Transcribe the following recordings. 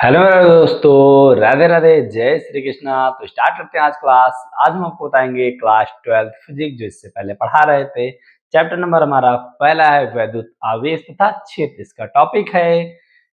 Hello मेरे दोस्तों, राधे राधे, जय श्री कृष्णा। तो स्टार्ट करते हैं आज क्लास। आज हम आपको बताएंगे क्लास 12 फिजिक्स, जो इससे पहले पढ़ा रहे थे। चैप्टर नंबर हमारा पहला है वैद्युत आवेश तथा क्षेत्र। इसका टॉपिक है,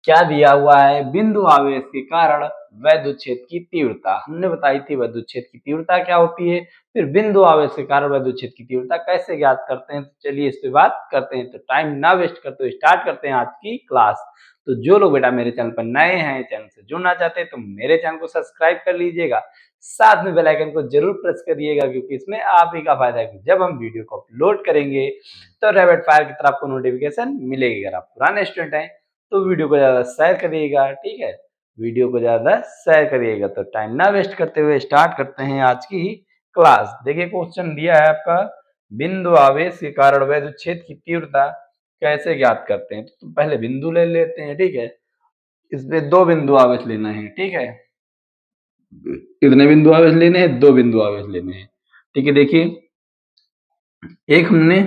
क्या दिया हुआ है, बिंदु आवेश के कारण वैद्युत क्षेत्र की तीव्रता। हमने बताई थी वैद्युत क्षेत्र की तीव्रता क्या होती है, फिर बिंदु आवेश के कारण वैद्युत क्षेत्र की तीव्रता कैसे ज्ञात करते हैं। तो चलिए इस पे बात करते हैं। तो टाइम ना वेस्ट करते हुए स्टार्ट करते हैं आज की क्लास। तो जो लोग बेटा मेरे चैनल पर नए हैं, चैनल से जुड़ना चाहते हैं, तो मेरे चैनल को सब्सक्राइब कर लीजिएगा। साथ में बेल आइकन को जरूर प्रेस करिएगा, क्योंकि इसमें आप ही का फायदा है कि जब हम वीडियो को अपलोड करेंगे तो रैपिड फायर की तरह आपको नोटिफिकेशन मिलेगी। अगर आप पुराने स्टूडेंट हैं तो वीडियो को ज्यादा शेयर करिएगा, ठीक है। वीडियो को ज्यादा शेयर करिएगा। तो टाइम ना वेस्ट करते हुए स्टार्ट करते हैं आज की क्लास। देखिए क्वेश्चन दिया है आपका, बिंदु आवेश के कारण वैद्युत क्षेत्र की तीव्रता कैसे ज्ञात करते हैं। तो पहले बिंदु ले लेते हैं, ठीक है। इसमें दो बिंदु आवेश लेना है, ठीक है। कितने बिंदु आवेश लेने हैं? दो बिंदु आवेश लेने हैं, ठीक है। देखिए एक हमने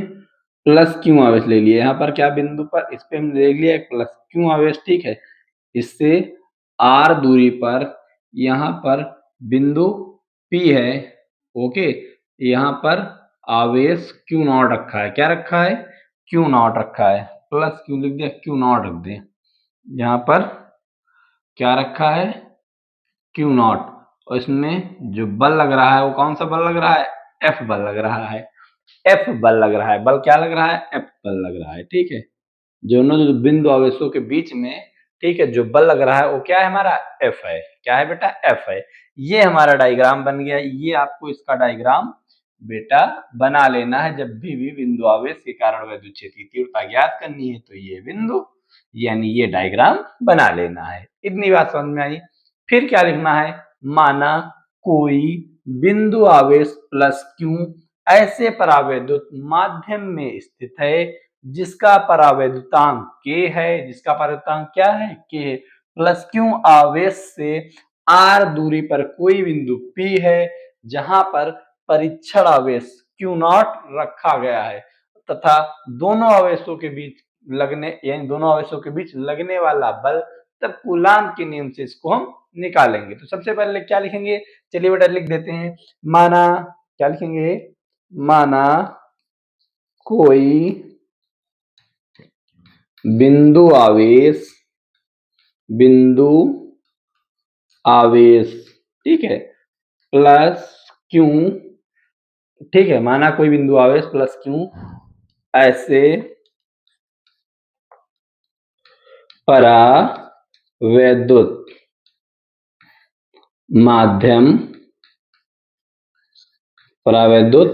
प्लस क्यू आवेश ले लिया। यहाँ पर क्या बिंदु पर, इस पे हमने ले लिया एक प्लस क्यू आवेश, ठीक है। इससे आर दूरी पर यहाँ पर बिंदु पी है, ओके। यहाँ पर आवेश क्यू नॉट रखा है। क्या रखा है? क्यू नॉट रखा है। प्लस क्यू लिख दिया, क्यू नॉट रख दिया। यहाँ पर क्या रखा है? Q not. और इसमें जो बल लग रहा है वो कौन सा बल लग रहा है? एफ बल लग रहा है। एफ बल लग रहा है। बल क्या लग रहा है? एफ बल लग रहा है, ठीक है। दोनों जो बिंदु आवेशों के बीच में, ठीक है, जो बल लग रहा है वो क्या है? हमारा एफ है। क्या है बेटा? एफ है। ये हमारा डायग्राम बन गया। ये आपको इसका डायग्राम बेटा बना लेना है। जब भी बिंदु आवेश के कारण वैद्युत क्षेत्र की तीव्रता ज्ञात करनी है तो ये बिंदु यानी ये डायग्राम बना लेना है। इतनी बात समझ में आई। फिर क्या लिखना है? माना कोई बिंदु आवेश प्लस क्यू ऐसे परावैद्युत माध्यम में स्थित है जिसका परावैद्युतांक k है। जिसका परावैद्युतांक क्या है? k है। प्लस क्यू आवेश से r दूरी पर कोई बिंदु P है जहां पर परीक्षण आवेश Q नॉट रखा गया है, तथा दोनों आवेशों के बीच लगने यानी दोनों आवेशों के बीच लगने वाला बल, तब कूलाम के नियम से इसको हम निकालेंगे। तो सबसे पहले क्या लिखेंगे? चलिए बेटा लिख देते हैं। माना, क्या लिखेंगे? माना कोई बिंदु आवेश, ठीक है, प्लस क्यू, ठीक है। माना कोई बिंदु आवेश प्लस क्यू ऐसे परावैद्युत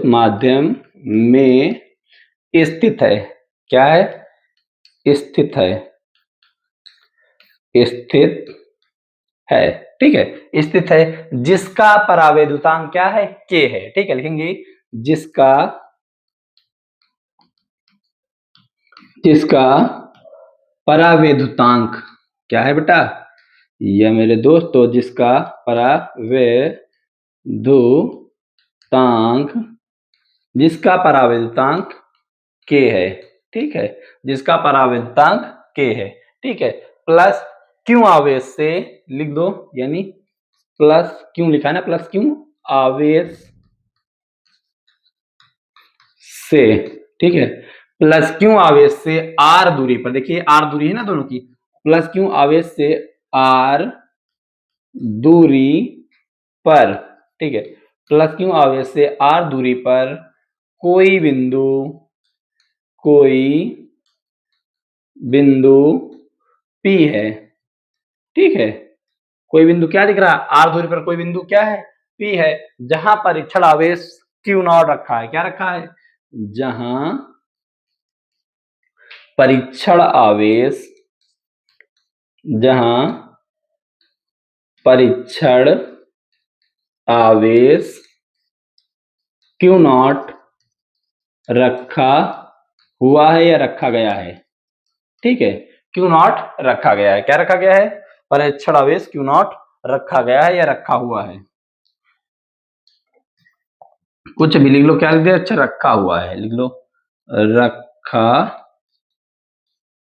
माध्यम में स्थित है। क्या है? स्थित है, ठीक है। स्थित है जिसका परावैद्युतांक क्या है? k है, ठीक है। लिखेंगे जिसका परावैद्युतांक क्या है बेटा? यह मेरे दोस्तों जिसका परावैद्युतांक k है, ठीक है। जिसका परावैद्युतांक k है, ठीक है। प्लस क्यों आवेश से लिख दो, यानी प्लस क्यों लिखा है ना, प्लस क्यों आवेश से, ठीक है। प्लस क्यों आवेश से r दूरी पर, देखिए r दूरी है ना दोनों की। प्लस क्यों आवेश से r दूरी पर, ठीक है। प्लस क्यों आवेश से r दूरी पर कोई बिंदु P है, ठीक है। कोई बिंदु क्या दिख रहा है? r दूरी पर कोई बिंदु क्या है? P है, जहां परीक्षण आवेश Q नॉट रखा है। क्या रखा है? जहां परीक्षण आवेश Q नॉट रखा हुआ है या रखा गया है, ठीक है। Q नॉट रखा गया है। क्या रखा गया है? परीक्षण आवेश Q नॉट रखा गया है या रखा हुआ है। कुछ भी लिख लो। क्या लिख दिया? अच्छा, रखा हुआ है लिख लो। रखा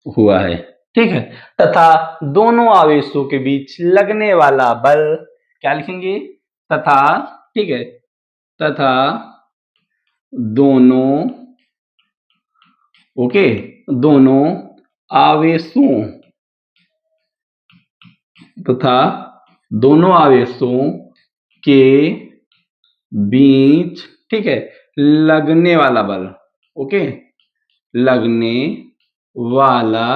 हुआ है, ठीक है। तथा दोनों आवेशों के बीच लगने वाला बल क्या लिखेंगे? तथा, ठीक है, तथा दोनों, ओके, दोनों आवेशों तथा दोनों आवेशों के बीच, ठीक है, लगने वाला बल, ओके, लगने वाला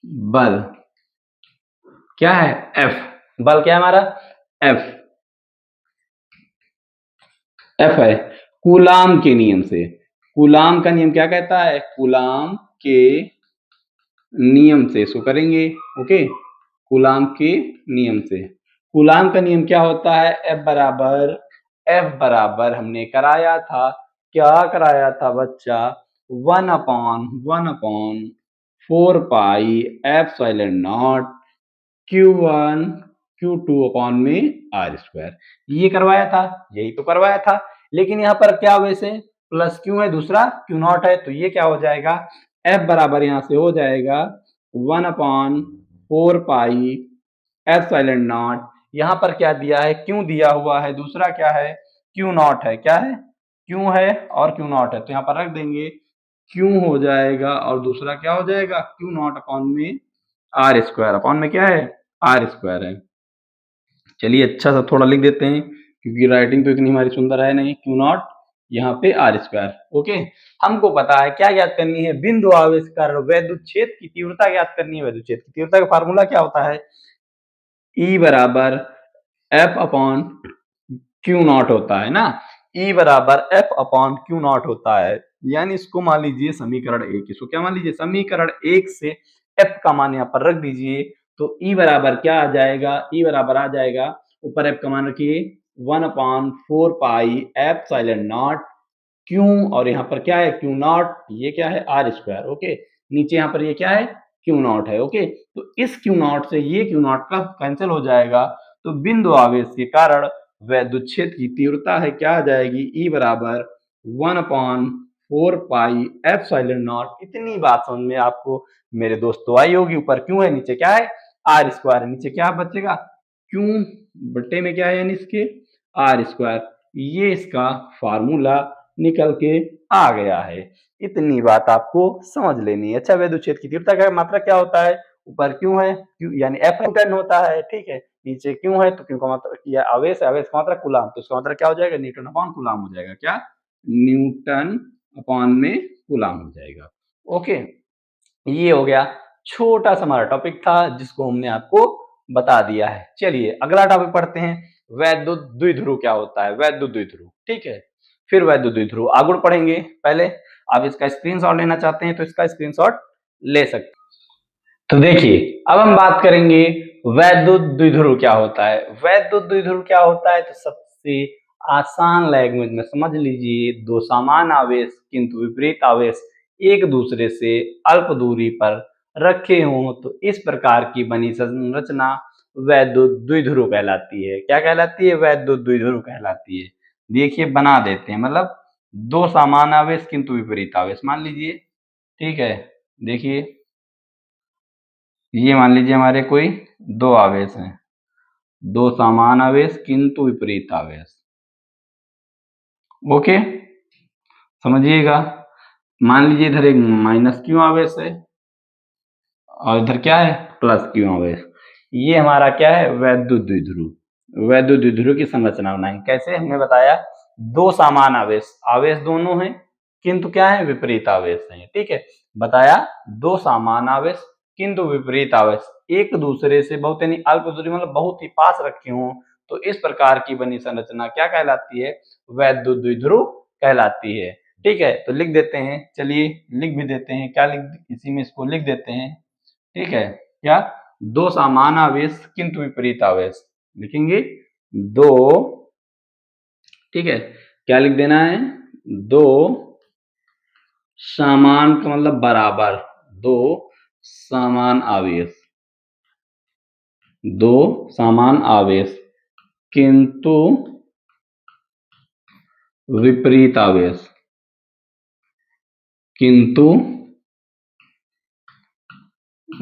बल क्या है? F। बल क्या है हमारा? F। F है कूलाम के नियम से। कूलाम का नियम क्या कहता है? कूलाम के नियम से इसको करेंगे, ओके, कूलाम के नियम से। कूलाम का नियम क्या होता है? F बराबर हमने कराया था, क्या कराया था बच्चा? 1/4 pi epsilon not Q1 Q2 upon में R स्क्वायर। ये करवाया था, यही तो करवाया था। लेकिन यहाँ पर क्या वैसे प्लस क्यू है, दूसरा क्यू नॉट है, तो ये क्या हो जाएगा? F बराबर यहाँ से हो जाएगा 1/4 पाई एप्सिलॉन नॉट। यहाँ पर क्या दिया है? क्यों दिया हुआ है, दूसरा क्या है? क्यू नॉट है। क्या है? क्यू है और क्यू नॉट है, तो यहाँ पर रख देंगे क्यू हो जाएगा और दूसरा क्या हो जाएगा? क्यू नॉट अपॉन में आर स्क्वायर। अपॉन में क्या है? आर स्क्वायर है। चलिए अच्छा सा थोड़ा लिख देते हैं क्योंकि राइटिंग तो इतनी हमारी सुंदर है नहीं। क्यू नॉट यहाँ पे आर स्क्वायर, ओके। हमको पता है क्या ज्ञात करनी है? बिंदु आवेश कारण वैद्युत क्षेत्र की तीव्रता ज्ञात करनी है। वैद्युत क्षेत्र की तीव्रता का फार्मूला क्या होता है? E बराबर F अपॉन क्यू नॉट होता है ना। E बराबर F अपॉन क्यू नॉट होता है। यानी इसको मान लीजिए समीकरण 1। इसको क्या मान लीजिए? समीकरण 1 से F का मान यहाँ पर रख दीजिए, तो E बराबर क्या आ जाएगा? E बराबर आ जाएगा, ऊपर F का मान रखिए 1/4 पाई एप्सिलॉन नॉट क्यू, और यहाँ पर क्या है? क्यू नॉट, ये क्या है? R square, okay. नीचे यहाँ पर ये क्या है? क्यू नॉट है, ओके। तो इस क्यू नॉट से ये क्यू नॉट का कैंसिल हो जाएगा, तो बिंदु आवेश के कारण वैद्युत क्षेत्र की तीव्रता है क्या आ जाएगी? ई बराबर 1/4 पाई एप्सिलॉन नॉट। इतनी बात समझ में आपको मेरे दोस्तों आई होगी। ऊपर क्यू है, नीचे क्या है? R square. नीचे क्या बचेगा? क्यू बट्टे में क्या है? यानी इसके आर स्क्वायर। ये इसका फार्मूला निकल के आ गया है। इतनी बात आपको समझ लेनी है। अच्छा, वैद्युत क्षेत्र की तीव्रता का मात्रा क्या होता है? ऊपर क्यू है, क्यू यानी एफ न्यूटन होता है, ठीक है। नीचे क्यू है तो क्यू का मात्रा या आवेश है, आवेश का मात्रा कूलाम, तो इसका मात्रा क्या हो जाएगा? न्यूटन अपॉन कूलाम हो जाएगा। क्या? न्यूटन अपॉन में कूलाम हो जाएगा, ओके। ये हो गया, छोटा सा हमारा टॉपिक था जिसको हमने आपको बता दिया है। चलिए अगला टॉपिक पढ़ते हैं। वैद्युत द्विध्रुव क्या होता है? वैद्युत द्विध्रुव, ठीक है। फिर वैद्युत द्विध्रुव आगुण पढ़ेंगे। पहले आप इसका स्क्रीनशॉट लेना चाहते हैं तो इसका स्क्रीनशॉट ले सकते हैं। तो देखिए अब हम बात करेंगे वैद्युत द्विध्रुव क्या होता है। वैद्युत द्विध्रुव क्या होता है? तो सबसे आसान लैंग्वेज में समझ लीजिए, दो समान आवेश किंतु विपरीत आवेश एक दूसरे से अल्प दूरी पर रखे हों तो इस प्रकार की बनी संरचना वैद्युत द्विध्रुव कहलाती है। क्या कहलाती है? वैद्युत द्विध्रुव कहलाती है। देखिए बना देते हैं, मतलब दो समान आवेश किंतु विपरीत आवेश मान लीजिए, ठीक है। देखिए ये मान लीजिए हमारे कोई दो आवेश हैं, दो समान आवेश किंतु विपरीत आवेश, ओके, समझिएगा। मान लीजिए इधर एक माइनस क्यू आवेश है और इधर क्या है? प्लस क्यू आवेश। ये हमारा क्या है? वैद्युत द्विध्रुव। वैद्युत द्विध्रुव की संरचना बनाएंगे कैसे? हमने बताया दो समान आवेश, आवेश दोनों हैं किंतु क्या है? विपरीत आवेश हैं, ठीक है। बताया दो समान आवेश किंतु विपरीत आवेश एक दूसरे से बहुत यानी अल्प दूरी, मतलब बहुत ही पास रखे हों तो इस प्रकार की बनी संरचना क्या कहलाती है? वैद्युत द्विध्रुव कहलाती है, ठीक है। तो लिख देते हैं, चलिए लिख भी देते हैं। क्या लिख, इसी में इसको लिख देते हैं, ठीक है। क्या? दो समान आवेश किंतु विपरीत आवेश लिखेंगे दो, ठीक है। क्या लिख देना है? दो समान का मतलब बराबर, दो समान आवेश, दो समान आवेश किंतु विपरीत आवेश, किंतु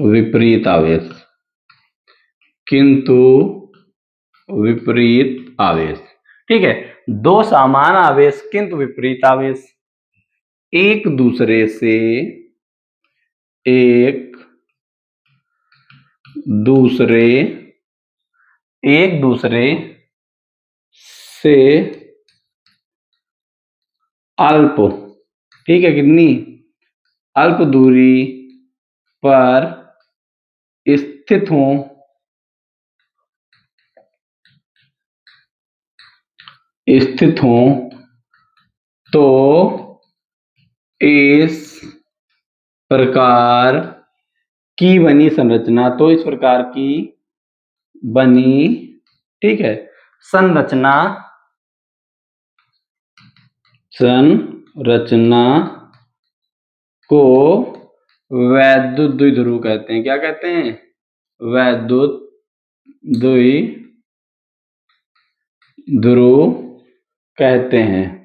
विपरीत आवेश, किंतु विपरीत आवेश। ठीक है, दो समान आवेश किंतु विपरीत आवेश एक दूसरे से एक दूसरे एक दूसरे से अल्प, ठीक है, कितनी अल्प दूरी पर स्थित हों तो इस प्रकार की बनी संरचना, ठीक है, संरचना को वैद्युत द्विध्रुव कहते हैं। क्या कहते हैं? वैद्युत द्विध्रुव कहते हैं।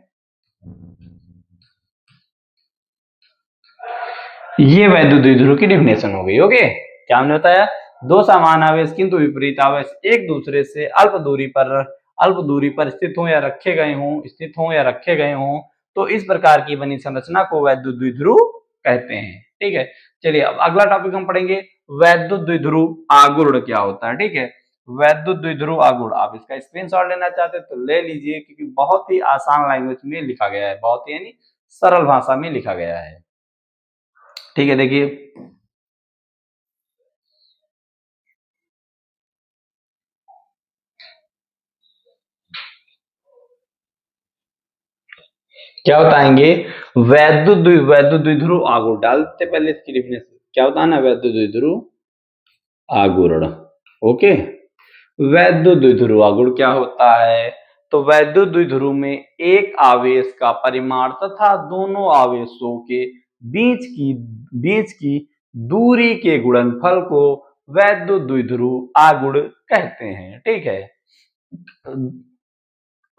ये वैद्युत द्विध्रुव की डेफिनेशन हो गई। ओके, क्या हमने बताया? दो समान आवेश किंतु विपरीत आवेश एक दूसरे से अल्प दूरी पर स्थित हो या रखे गए हों तो इस प्रकार की बनी संरचना को वैद्युत द्विध्रुव कहते हैं। ठीक है, चलिए अब अगला टॉपिक हम पढ़ेंगे, वैद्युत द्विध्रुव आघूर्ण क्या होता है। ठीक है, वैद्युत द्विध्रुव आघूर्ण, आप इसका स्क्रीनशॉट लेना चाहते हैं तो ले लीजिए, क्योंकि बहुत ही आसान लैंग्वेज में लिखा गया है, बहुत ही यानी सरल भाषा में लिखा गया है। ठीक है, देखिए क्या बताएंगे, वैद्युत द्विध्रुव आघूर्ण डालते पहले इसकी डेफिनेशन क्या होता है ना, वैद्युत द्विध्रुव आघूर्ण। ओके, वैद्युत द्विध्रुव आघूर्ण क्या होता है? तो वैद्युत द्विध्रुव में एक आवेश का परिमाण तथा दोनों आवेशों के बीच की दूरी के गुणनफल को वैद्युत द्विध्रुव आघूर्ण कहते हैं। ठीक है,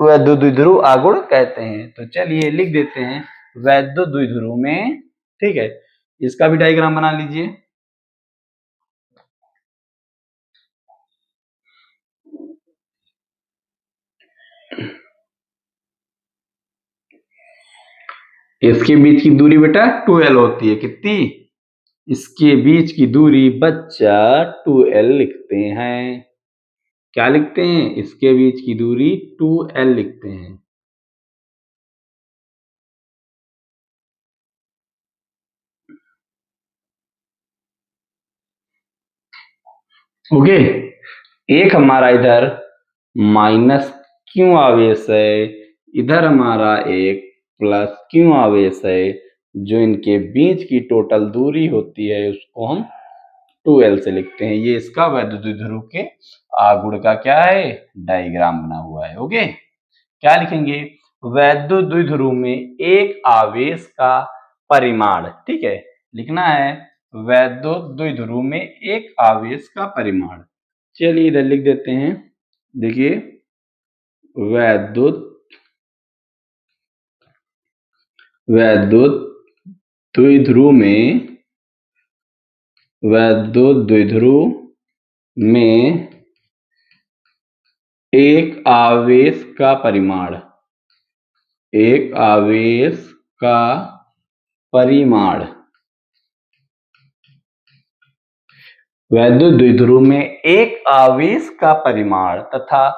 वैद्युत द्विध्रुव आघूर्ण कहते हैं। तो चलिए लिख देते हैं वैद्युत द्विध्रुव में। ठीक है, इसका भी डायग्राम बना लीजिए। इसके बीच की दूरी बेटा 2L होती है। कितनी? इसके बीच की दूरी बच्चा 2L लिखते हैं। क्या लिखते हैं? इसके बीच की दूरी 2L लिखते हैं। ओके, एक हमारा इधर माइनस क्यू आवेश है, इधर हमारा एक प्लस क्यू आवेश है, जो इनके बीच की टोटल दूरी होती है उसको हम 2L से लिखते हैं। ये इसका वैद्युत द्विध्रुव के आघूर्ण का क्या है, डायग्राम बना हुआ है। ओके, क्या लिखेंगे? वैद्युत द्विध्रुव में एक आवेश का परिमाण, ठीक है, लिखना है वैद्युत द्विध्रुव में एक आवेश का परिमाण। चलिए इधर लिख देते हैं, देखिए वैद्युत द्विध्रुव में एक आवेश का परिमाण, वैद्युत द्विध्रुव में एक आवेश का परिमाण तथा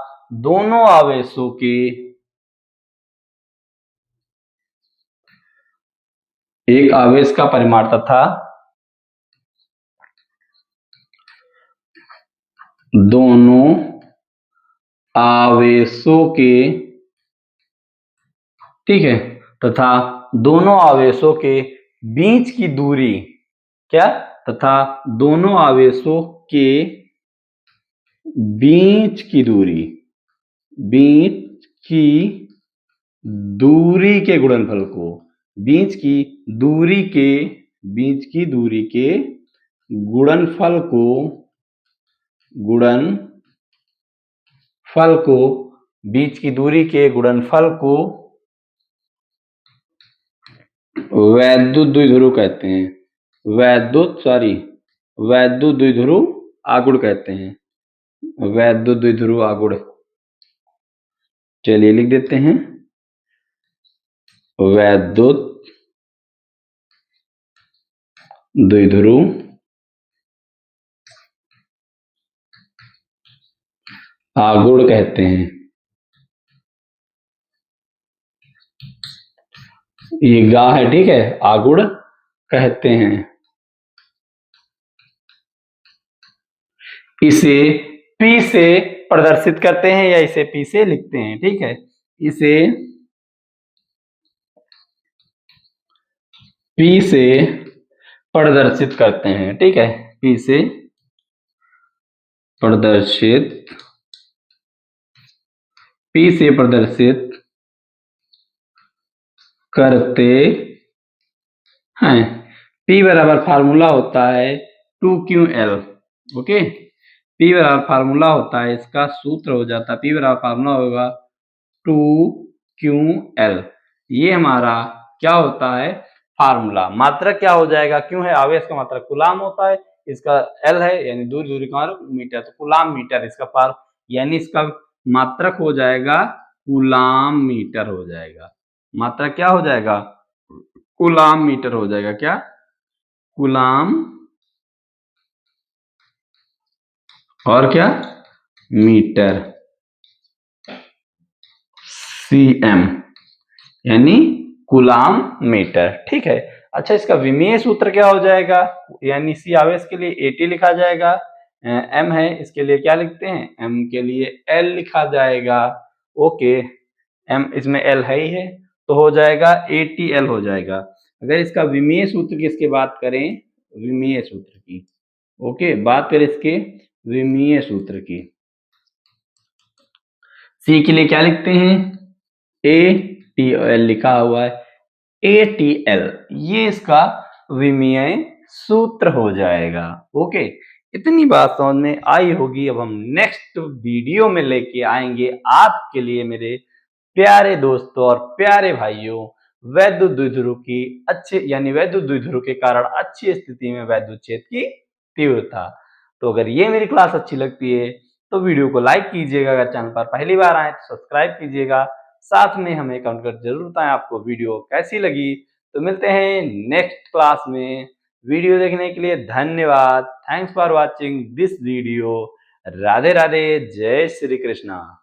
दोनों आवेशों के एक आवेश का परिमाण तथा दोनों आवेशों के, ठीक है, तथा दोनों आवेशों के बीच की दूरी, क्या? तथा दोनों आवेशों के बीच की दूरी के गुणनफल को, बीच की दूरी के गुणनफल को बीच की दूरी के गुणनफल को वैद्युत द्विध्रुव कहते हैं। वैद्युत द्विध्रुव आगुड़ कहते हैं, वैद्युत द्विध्रुव आगुड़। चलिए लिख देते हैं, वैद्युत द्विध्रुव आगुड़ कहते हैं। ये गा है, ठीक है, आगुड़ कहते हैं। इसे पी से प्रदर्शित करते हैं या इसे पी से लिखते हैं, ठीक है। इसे पी से प्रदर्शित करते हैं, ठीक है, पी से प्रदर्शित, पी से प्रदर्शित करते हैं। P बराबर फार्मूला होता है 2QL, ओके। P बराबर फार्मूला होता है, इसका सूत्र हो जाता है, P बराबर फार्मूला होगा 2QL। ये हमारा क्या होता है, फार्मूला। मात्रक क्या हो जाएगा, क्यों है, आवेश का मात्रक कूलाम होता है, इसका L है यानी दूरी का मीटर, तो कूलाम मीटर इसका पार, यानी इसका मात्रक हो जाएगा कूलाम मीटर हो जाएगा। मात्रक क्या हो जाएगा, कूलाम मीटर हो जाएगा। क्या, कूलाम और क्या, मीटर, CM यानी कूलाम मीटर, ठीक है। अच्छा, इसका विमीय सूत्र क्या हो जाएगा, यानी C आवेश के लिए AT लिखा जाएगा, M है इसके लिए क्या लिखते हैं, M के लिए L लिखा जाएगा, ओके। M इसमें L है ही है, तो हो जाएगा ATL हो जाएगा। अगर इसका विमीय सूत्र की इसके बात करें, विमीय सूत्र की, ओके, बात करें इसके विमीय सूत्र की, C के लिए क्या लिखते हैं, ATL लिखा हुआ है, ATL, ये इसका विमीय सूत्र हो जाएगा, ओके। इतनी बात समझ में आई होगी। अब हम नेक्स्ट वीडियो में लेके आएंगे आपके लिए मेरे प्यारे दोस्तों और प्यारे भाइयों, वैद्युत द्विध्रुव की अच्छे, यानी वैद्युत द्विध्रुव के कारण अच्छी स्थिति में वैद्युत क्षेत्र की तीव्रता। तो अगर ये मेरी क्लास अच्छी लगती है तो वीडियो को लाइक कीजिएगा, अगर चैनल पर पहली बार आए तो सब्सक्राइब कीजिएगा, साथ में हमें कमेंट कर जरूर बताएं आपको वीडियो कैसी लगी। तो मिलते हैं नेक्स्ट क्लास में। वीडियो देखने के लिए धन्यवाद। Thanks for watching this video. Radhe Radhe, जय श्री कृष्णा।